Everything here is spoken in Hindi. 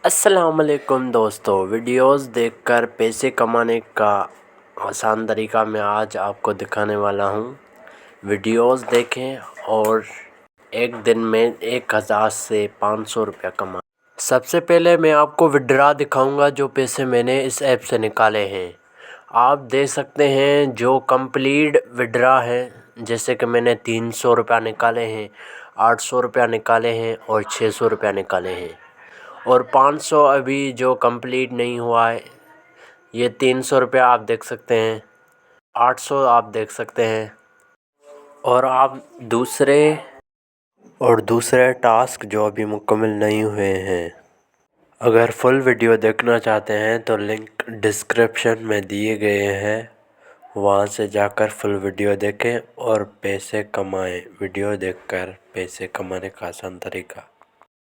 अस्सलामुअलैकुम दोस्तों, वीडियोस देखकर पैसे कमाने का आसान तरीका मैं आज आपको दिखाने वाला हूँ। वीडियोस देखें और एक दिन में 1000 से 500 रुपया कमा। सबसे पहले मैं आपको विड्रा दिखाऊंगा जो पैसे मैंने इस ऐप से निकाले हैं। आप देख सकते हैं जो कंप्लीट विड्रा है, जैसे कि मैंने 300 रुपया निकाले हैं, 800 रुपया निकाले हैं और 600 रुपया निकाले हैं और 500 अभी जो कंप्लीट नहीं हुआ है। ये 300 रुपया आप देख सकते हैं, 800 आप देख सकते हैं और आप दूसरे टास्क जो अभी मुकम्मल नहीं हुए हैं। अगर फुल वीडियो देखना चाहते हैं तो लिंक डिस्क्रिप्शन में दिए गए हैं, वहाँ से जाकर फुल वीडियो देखें और पैसे कमाएं। वीडियो देखकर पैसे कमाने का आसान तरीका।